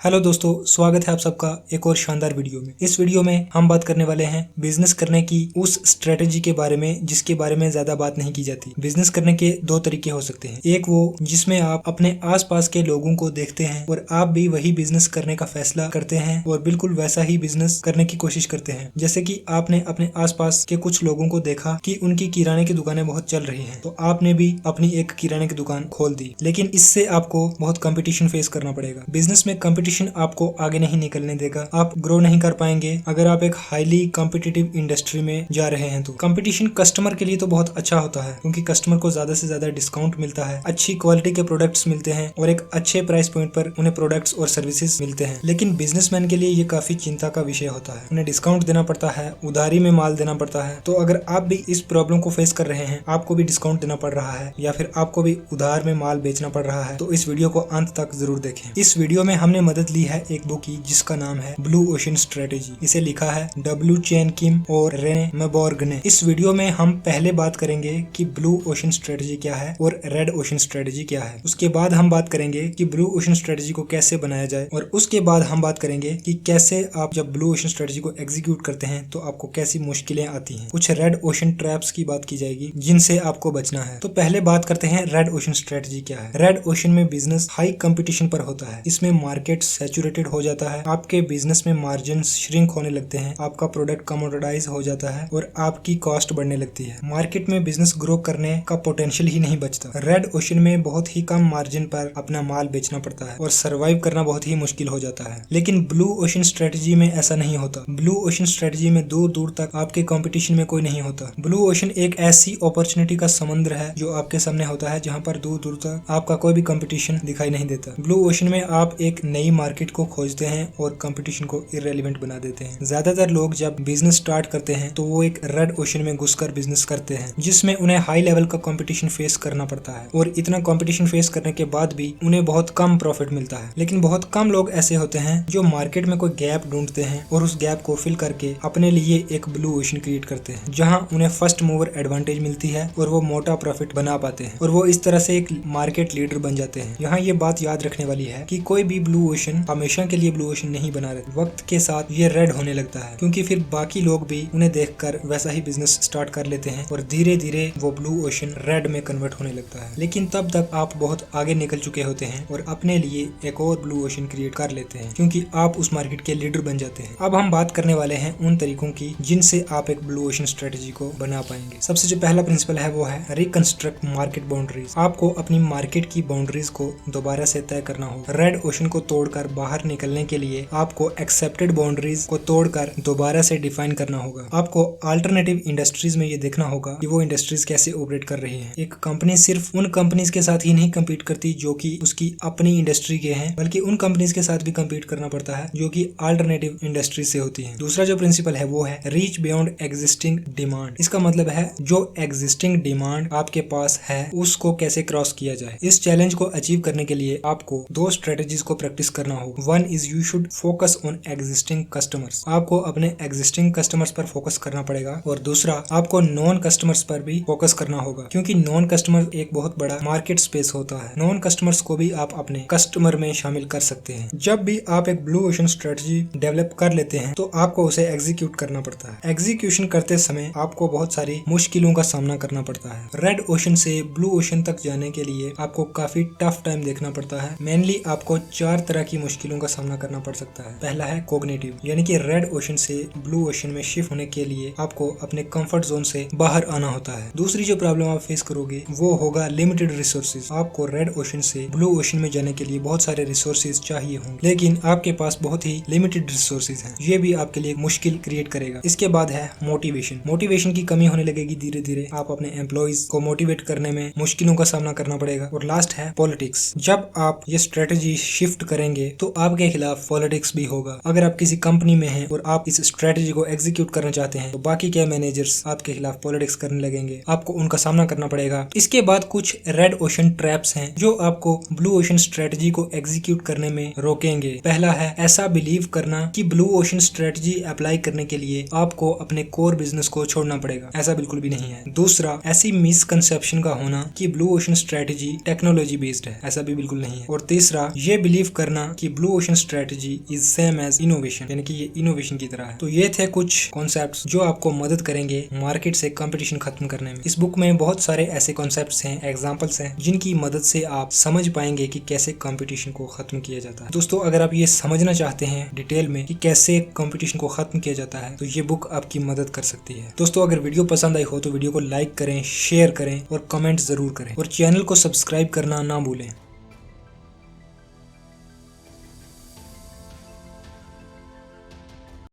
Hello दोस्तों, स्वागत है आप सबका एक और शानदार वीडियो में। इस वीडियो में हम बात करने वाले हैं बिजनेस करने की उस स्ट्रेटेजी के बारे में जिसके बारे में ज्यादा बात नहीं की जाती। बिजनेस करने के दो तरीके हो सकते हैं। एक वो जिसमें आप अपने आसपास के लोगों को देखते हैं और आप भी वही बिजनेस करने का फैसला करते हैं और बिल्कुल वैसा ही बिजनेस करने की कोशिश करते हैं। जैसे कि आपने अपने आसपास के कुछ लोगों को देखा कि उनकी किराने की दुकानें बहुत चल रही हैं, तो आपने भी अपनी एक किराने की दुकान खोल दी। लेकिन इससे आपको बहुत कंपटीशन फेस करना पड़ेगा। बिजनेस में कंपटीशन आपको आगे नहीं निकलने देगा, आप ग्रो नहीं कर पाएंगे अगर आप एक हाईली कॉम्पिटिटिव इंडस्ट्री में जा रहे हैं। तो कंपटीशन कस्टमर के लिए तो बहुत अच्छा होता है क्योंकि कस्टमर को ज्यादा से ज्यादा डिस्काउंट मिलता है, अच्छी क्वालिटी के प्रोडक्ट्स मिलते हैं और एक अच्छे प्राइस पॉइंट पर उन्हें प्रोडक्ट्स और सर्विसेज मिलते हैं। लेकिन बिजनेसमैन के लिए ये काफी चिंता का विषय होता है। उन्हें डिस्काउंट देना पड़ता है, उधारी में माल देना पड़ता है। तो अगर आप भी इस प्रॉब्लम को फेस कर रहे हैं, आपको भी डिस्काउंट देना पड़ रहा है या फिर आपको भी उधार में माल बेचना पड़ रहा है, तो इस वीडियो को अंत तक जरूर देखें। इस वीडियो में हमने मदद ली है एक बुक की जिसका नाम है ब्लू ओशन स्ट्रेटेजी। इसे लिखा है डब्ल्यू चेन किम और रेने मेबोर्ग ने। इस वीडियो में हम पहले बात करेंगे कि ब्लू ओशन स्ट्रेटेजी क्या है और रेड ओशन स्ट्रेटेजी क्या है। उसके बाद हम बात करेंगे कि ब्लू ओशन स्ट्रेटेजी को कैसे बनाया जाए और उसके बाद हम बात करेंगे कि कैसे आप जब ब्लू ओशन स्ट्रेटेजी को एग्जीक्यूट करते हैं तो आपको कैसी मुश्किलें आती हैं। कुछ रेड ओशन ट्रैप्स की बात की जाएगी जिनसे आपको बचना है। तो पहले बात करते हैं रेड ओशन स्ट्रेटेजी क्या है। रेड ओशन में बिजनेस हाई कंपटीशन पर होता है। इसमें मार्केट सैचुरेटेड हो जाता है, आपके बिजनेस में मार्जिन श्रिंक होने लगते हैं, आपका प्रोडक्ट कमोडिटाइज हो जाता है और आपकी कॉस्ट बढ़ने लगती है। मार्केट में बिजनेस ग्रो करने का पोटेंशियल ही नहीं बचता। रेड ओशन में बहुत ही कम मार्जिन पर अपना माल बेचना पड़ता है और सरवाइव करना बहुत ही मुश्किल हो जाता है। लेकिन ब्लू ओशन स्ट्रेटेजी में ऐसा नहीं होता। ब्लू ओशन स्ट्रेटेजी में दूर दूर तक आपके कंपटीशन में कोई नहीं होता। ब्लू ओशन एक ऐसी अपॉर्चुनिटी का समुद्र है जो आपके सामने होता है जहाँ पर दूर दूर तक आपका कोई भी कंपटीशन दिखाई नहीं देता। ब्लू ओशन में आप एक नई मार्केट को खोजते हैं और कंपटीशन को इररेलेवेंट बना देते हैं। ज्यादातर लोग जब बिजनेस स्टार्ट करते हैं तो वो एक रेड ओशन में घुसकर बिजनेस करते हैं जिसमें उन्हें हाई लेवल का कंपटीशन फेस करना पड़ता है और इतना कंपटीशन फेस करने के बाद भी उन्हें बहुत कम प्रॉफिट मिलता है। लेकिन बहुत कम लोग ऐसे होते हैं जो मार्केट में कोई गैप ढूंढते हैं और उस गैप को फिल करके अपने लिए एक ब्लू ओशन क्रिएट करते हैं जहां उन्हें फर्स्ट मूवर एडवांटेज मिलती है और वो मोटा प्रॉफिट बना पाते हैं और वो इस तरह से एक मार्केट लीडर बन जाते हैं। यहाँ ये बात याद रखने वाली है कि कोई भी ब्लू ओशन हमेशा के लिए ब्लू ओशन नहीं बना रहता। वक्त के साथ ये रेड होने लगता है क्योंकि फिर बाकी लोग भी उन्हें देखकर वैसा ही बिजनेस स्टार्ट कर लेते हैं और धीरे धीरे वो ब्लू ओशन रेड में कन्वर्ट होने लगता है। लेकिन तब तक आप बहुत आगे निकल चुके होते हैं और अपने लिए एक और ब्लू ओशन क्रिएट कर लेते हैं क्योंकि आप उस मार्केट के लीडर बन जाते हैं। अब हम बात करने वाले हैं उन तरीकों की जिनसे आप एक ब्लू ओशन स्ट्रेटेजी को बना पाएंगे। सबसे जो पहला प्रिंसिपल है वो है रिकंस्ट्रक्ट मार्केट बाउंड्रीज। आपको अपनी मार्केट की बाउंड्रीज को दोबारा से तय करना होगा। रेड ओशन को तोड़कर बाहर निकलने के लिए आपको एक्सेप्टेड बाउंड्रीज को तोड़कर दोबारा से डिफाइन करना होगा। आपको अल्टरनेटिव इंडस्ट्रीज में ये देखना होगा कि वो इंडस्ट्रीज कैसे ऑपरेट कर रही हैं। एक कंपनी सिर्फ उन कंपनीज के साथ ही नहीं कम्पीट करती जो कि उसकी अपनी इंडस्ट्री के हैं, बल्कि उन कंपनीज के साथ भी कम्पीट करना पड़ता है जो कि अल्टरनेटिव इंडस्ट्री से होती हैं। दूसरा जो प्रिंसिपल है वो है रीच बियॉन्ड एग्जिस्टिंग डिमांड। इसका मतलब है जो एग्जिस्टिंग डिमांड आपके पास है उसको कैसे क्रॉस किया जाए। इस चैलेंज को अचीव करने के लिए आपको दो स्ट्रेटेजीज को प्रैक्टिस करना होगा। One is you should focus on existing customers. आपको अपने एग्जिस्टिंग कस्टमर्स पर फोकस करना पड़ेगा और दूसरा आपको नॉन कस्टमर्स पर भी फोकस करना होगा क्योंकि नॉन कस्टमर एक बहुत बड़ा मार्केट स्पेस होता है। नॉन कस्टमर्स को भी आप अपने कस्टमर में शामिल कर सकते हैं। जब भी आप एक ब्लू ओशन स्ट्रेटजी डेवलप कर लेते हैं तो आपको उसे एग्जीक्यूट करना पड़ता है। एग्जीक्यूशन करते समय आपको बहुत सारी मुश्किलों का सामना करना पड़ता है। रेड ओशन से ब्लू ओशन तक जाने के लिए आपको काफी टफ टाइम देखना पड़ता है। मेनली आपको 4 तरह की मुश्किलों का सामना करना पड़ सकता है। पहला है कॉग्निटिव, यानी कि रेड ओशन से ब्लू ओशन में शिफ्ट होने के लिए आपको अपने कंफर्ट जोन से बाहर आना होता है। दूसरी जो प्रॉब्लम आप फेस करोगे वो होगा लिमिटेड रिसोर्सेज। आपको रेड ओशन से ब्लू ओशन में जाने के लिए बहुत सारे रिसोर्सेज चाहिए होंगे लेकिन आपके पास बहुत ही लिमिटेड रिसोर्सेज हैं। ये भी आपके लिए मुश्किल क्रिएट करेगा। इसके बाद है मोटिवेशन। मोटिवेशन की कमी होने लगेगी धीरे धीरे। आप अपने एम्प्लॉइज को मोटिवेट करने में मुश्किलों का सामना करना पड़ेगा। और लास्ट है पॉलिटिक्स। जब आप ये स्ट्रेटेजी शिफ्ट करेंगे तो आपके खिलाफ पॉलिटिक्स भी होगा। अगर आप किसी कंपनी में हैं और आप इस स्ट्रेटेजी को एग्जीक्यूट करना चाहते हैं तो बाकी के मैनेजर्स आपके खिलाफ पॉलिटिक्स करने लगेंगे। आपको उनका सामना करना पड़ेगा। इसके बाद कुछ रेड ओशन ट्रैप्स हैं जो आपको ब्लू ओशन स्ट्रेटेजी को एग्जीक्यूट करने में रोकेंगे। पहला है ऐसा बिलीव करना कि ब्लू ओशन स्ट्रेटेजी अप्लाई करने के लिए आपको अपने कोर बिजनेस को छोड़ना पड़ेगा। ऐसा बिल्कुल भी नहीं है। दूसरा, ऐसी मिसकंसेप्शन का होना कि blue ocean strategy technology based है। ऐसा भी बिल्कुल नहीं है। और तीसरा, ये बिलीव करना कि blue ocean strategy is same as innovation, यानी कि ये इनोवेशन की तरह है। तो ये थे कुछ कॉन्सेप्ट्स जो आपको मदद करेंगे मार्केट से कंपटीशन खत्म करने में। इस बुक में बहुत सारे ऐसे कॉन्सेप्ट्स हैं, एग्जांपल्स हैं, जिनकी मदद से आप समझ पाएंगे कि कैसे कंपटीशन को खत्म किया जाता है। दोस्तों, अगर आप ये समझना चाहते हैं डिटेल में कि कैसे कंपटीशन को खत्म किया जाता है, तो ये बुक आपकी मदद कर सकती है। दोस्तों, अगर वीडियो पसंद आई हो तो वीडियो को लाइक करें, शेयर करें और कमेंट जरूर करें, और चैनल को सब्सक्राइब करना ना भूलें।